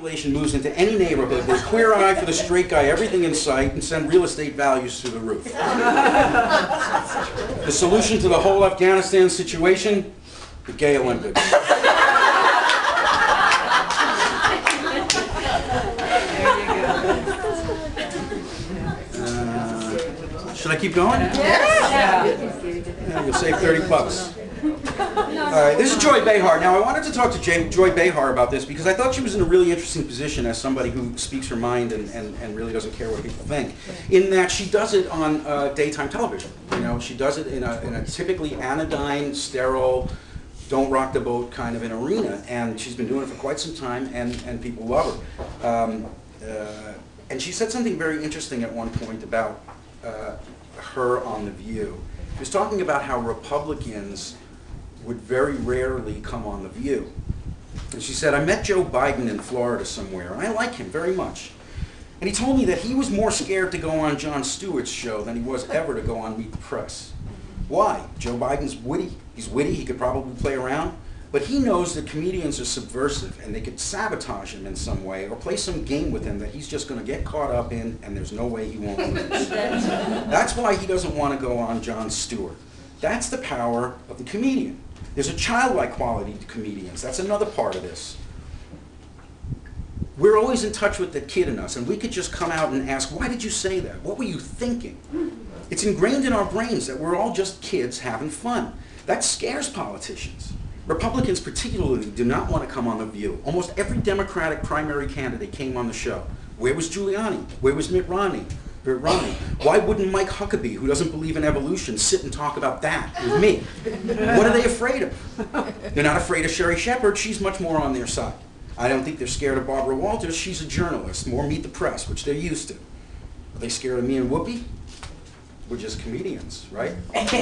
population moves into any neighborhood, they queer eye for the straight guy, everything in sight, and send real estate values through the roof. The solution to the whole Afghanistan situation? The gay Olympics. Should I keep going? Yeah. You'll save 30 bucks. All right, this is Joy Behar. Now, I wanted to talk to Joy Behar about this because I thought she was in a really interesting position as somebody who speaks her mind and really doesn't care what people think. In that she does it on daytime television. You know, she does it in a typically anodyne, sterile, don't rock the boat kind of an arena, and she's been doing it for quite some time, and people love her. And she said something very interesting at one point about her on The View. She was talking about how Republicans would very rarely come on The View. And she said, I met Joe Biden in Florida somewhere, and I like him very much. And he told me that he was more scared to go on Jon Stewart's show than he was ever to go on Meet the Press. Why? Joe Biden's witty. He's witty, he could probably play around, but he knows that comedians are subversive and they could sabotage him in some way or play some game with him that he's just going to get caught up in and there's no way he won't lose. That's why he doesn't want to go on Jon Stewart. That's the power of the comedian. There's a childlike quality to comedians. That's another part of this. We're always in touch with the kid in us, and we could just come out and ask, why did you say that? What were you thinking? It's ingrained in our brains that we're all just kids having fun. That scares politicians. Republicans particularly do not want to come on The View. Almost every Democratic primary candidate came on the show. Where was Giuliani? Where was Mitt Romney? Why wouldn't Mike Huckabee, who doesn't believe in evolution, sit and talk about that with me? What are they afraid of? They're not afraid of Sherry Shepherd. She's much more on their side. I don't think they're scared of Barbara Walters. She's a journalist, more Meet the Press, which they're used to. Are they scared of me and Whoopi? We're just comedians, right? Let's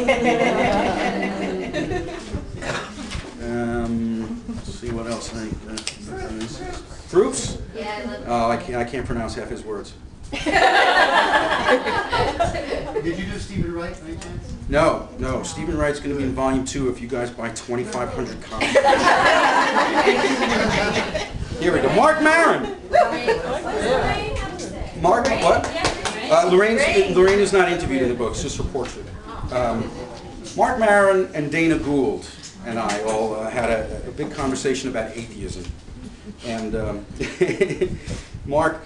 see what else. Proofs? Yeah, I love it. Oh, I can't pronounce half his words. Did you do Stephen Wright by any chance? No. Stephen Wright's going to be in Volume 2 if you guys buy 2,500 copies. Here we go. Mark Maron. Mark, what? Lorraine is not interviewed in the book, it's just her portrait. Mark Maron and Dana Gould and I all had a big conversation about atheism. And Mark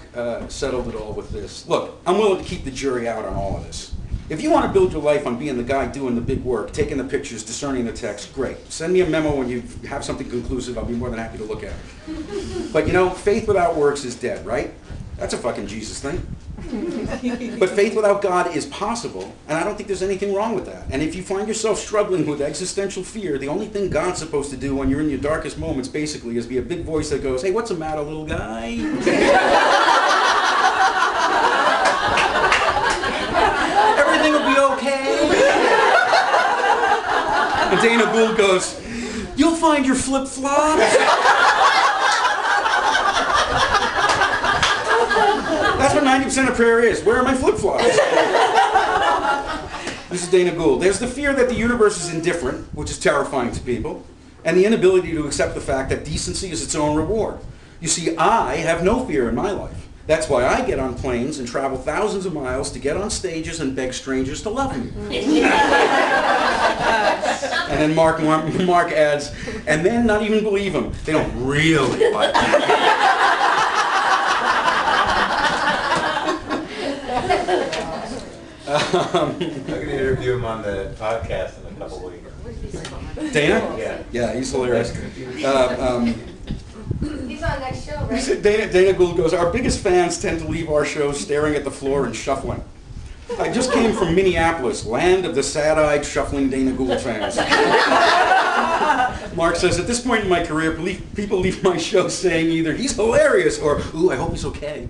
settled it all with this. Look, I'm willing to keep the jury out on all of this. If you want to build your life on being the guy doing the big work, taking the pictures, discerning the text, great. Send me a memo when you have something conclusive. I'll be more than happy to look at it. But you know, faith without works is dead, right? That's a fucking Jesus thing. But faith without God is possible, and I don't think there's anything wrong with that. And if you find yourself struggling with existential fear, the only thing God's supposed to do when you're in your darkest moments, basically, is be a big voice that goes, hey, what's the matter, little guy? Everything will be okay. And Dana Gould goes, you'll find your flip-flops. That's what 90% of prayer is. Where are my flip-flops? This is Dana Gould. There's the fear that the universe is indifferent, which is terrifying to people, and the inability to accept the fact that decency is its own reward. You see, I have no fear in my life. That's why I get on planes and travel thousands of miles to get on stages and beg strangers to love me. And then Mark adds, and then not even believe him. They don't really like me. I'm going to interview him on the podcast in a couple weeks. Dana? Yeah. Yeah, he's hilarious. He's on next show, right? Dana Gould goes, our biggest fans tend to leave our shows staring at the floor and shuffling. I just came from Minneapolis, land of the sad-eyed, shuffling Dana Gould fans. Mark says, at this point in my career, people leave my show saying either he's hilarious or, ooh, I hope he's okay.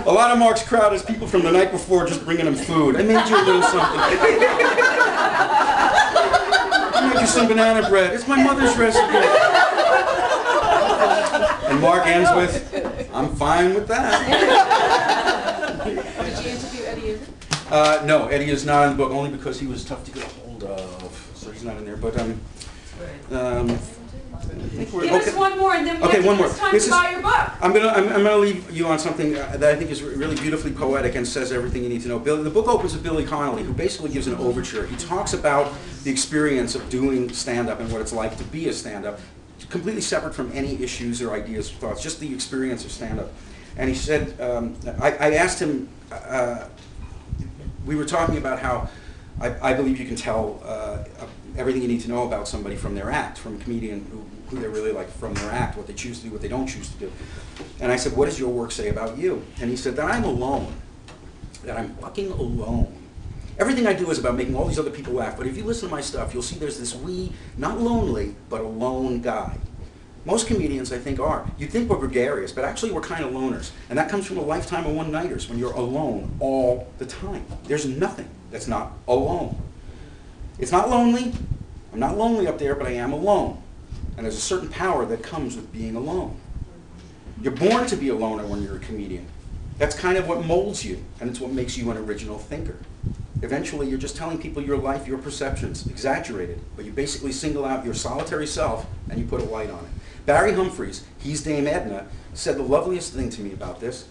A lot of Mark's crowd is people from the night before just bringing him food. I made you a little something. I made you some banana bread. It's my mother's recipe. And Mark ends with, I'm fine with that. Did you interview Eddie Izzard? No, Eddie is not in the book, only because he was tough to get a hold of. So he's not in there. But Give us one more, and then Okay, one more. it's time This to is- buy your book. I'm gonna leave you on something that I think is really beautifully poetic and says everything you need to know. The book opens with Billy Connolly, who basically gives an overture. He talks about the experience of doing stand-up and what it's like to be a stand-up, completely separate from any issues or ideas or thoughts, just the experience of stand-up. And he said, I asked him, we were talking about how I believe you can tell everything you need to know about somebody from their act, from a comedian who they're really like from their act, what they choose to do, what they don't choose to do. And I said, what does your work say about you? And he said that I'm alone, that I'm fucking alone. Everything I do is about making all these other people laugh, but if you listen to my stuff, you'll see there's this wee, not lonely, but a lone guy. Most comedians, I think, are. You'd think we're gregarious, but actually we're kind of loners. And that comes from a lifetime of one-nighters, when you're alone all the time. There's nothing that's not alone. It's not lonely. I'm not lonely up there, but I am alone. And there's a certain power that comes with being alone. You're born to be a loner when you're a comedian. That's kind of what molds you, and it's what makes you an original thinker. Eventually, you're just telling people your life, your perceptions, exaggerated, but you basically single out your solitary self and you put a light on it. Barry Humphries, he's Dame Edna, said the loveliest thing to me about this.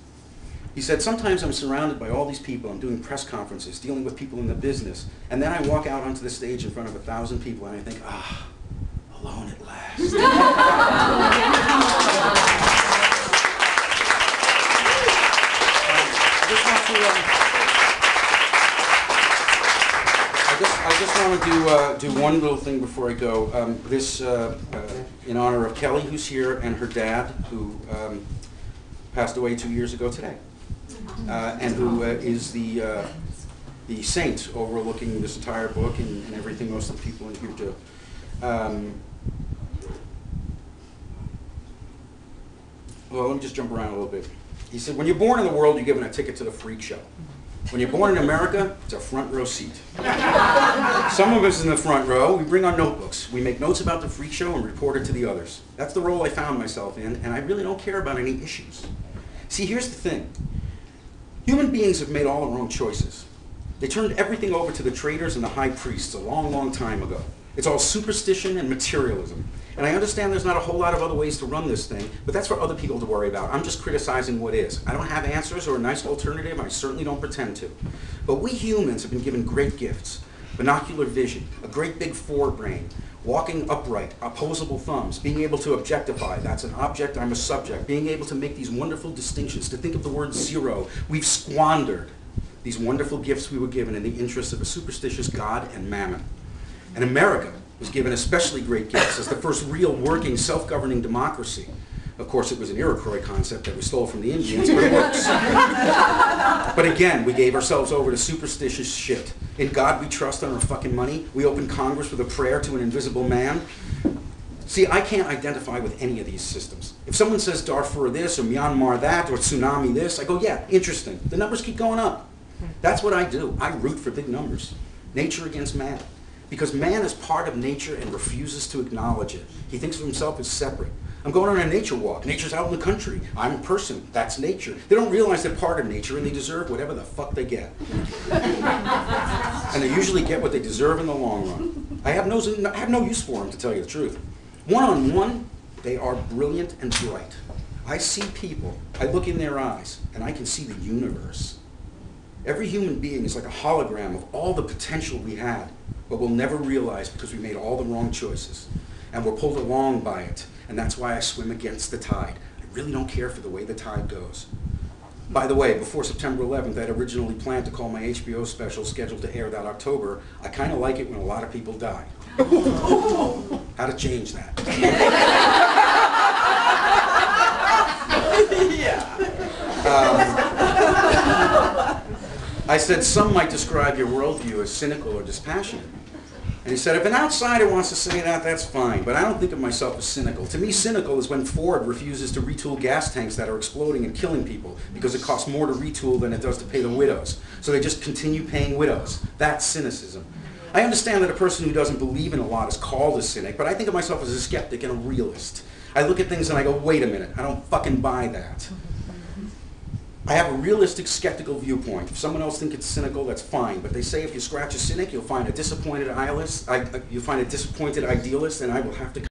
He said, sometimes I'm surrounded by all these people, I'm doing press conferences, dealing with people in the business, and then I walk out onto the stage in front of 1,000 people and I think, ah, alone at last. I just want to do one little thing before I go. This in honor of Kelly, who's here, and her dad, who passed away 2 years ago today, and who is the saint overlooking this entire book and everything most of the people in here do. Well, let me just jump around a little bit. He said, when you're born in the world, you're given a ticket to the freak show. When you're born in America, it's a front row seat. Some of us in the front row, we bring our notebooks. We make notes about the freak show and report it to the others. That's the role I found myself in, and I really don't care about any issues. See, here's the thing. Human beings have made all their own choices. They turned everything over to the traders and the high priests a long, long time ago. It's all superstition and materialism. And I understand there's not a whole lot of other ways to run this thing, but that's for other people to worry about. I'm just criticizing what is. I don't have answers or a nice alternative. I certainly don't pretend to. But we humans have been given great gifts. Binocular vision, a great big forebrain, walking upright, opposable thumbs, being able to objectify, that's an object, I'm a subject, being able to make these wonderful distinctions, to think of the word zero. We've squandered these wonderful gifts we were given in the interest of a superstitious God and mammon. And America was given especially great gifts as the first real working self-governing democracy. Of course, it was an Iroquois concept that we stole from the Indians, but it works. But again, we gave ourselves over to superstitious shit. In God we trust on our fucking money. We opened Congress with a prayer to an invisible man. See, I can't identify with any of these systems. If someone says Darfur this, or Myanmar that, or tsunami this, I go, yeah, interesting. The numbers keep going up. That's what I do. I root for big numbers. Nature against man. Because man is part of nature and refuses to acknowledge it. He thinks of himself as separate. I'm going on a nature walk. Nature's out in the country. I'm a person. That's nature. They don't realize they're part of nature and they deserve whatever the fuck they get. And they usually get what they deserve in the long run. I have no use for them, to tell you the truth. One-on-one, they are brilliant and bright. I see people, I look in their eyes, and I can see the universe. Every human being is like a hologram of all the potential we had, but we'll never realize because we made all the wrong choices. And we're pulled along by it. And that's why I swim against the tide. I really don't care for the way the tide goes. By the way, before September 11th, I'd originally planned to call my HBO special scheduled to air that October. I kind of like it when a lot of people die. How to change that? I said, some might describe your worldview as cynical or dispassionate. And he said, if an outsider wants to say that, that's fine, but I don't think of myself as cynical. To me, cynical is when Ford refuses to retool gas tanks that are exploding and killing people because it costs more to retool than it does to pay the widows. So they just continue paying widows. That's cynicism. I understand that a person who doesn't believe in a lot is called a cynic, but I think of myself as a skeptic and a realist. I look at things and I go, wait a minute, I don't fucking buy that. I have a realistic, skeptical viewpoint. If someone else thinks it's cynical, that's fine. But they say if you scratch a cynic, you'll find a disappointed idealist, and I will have to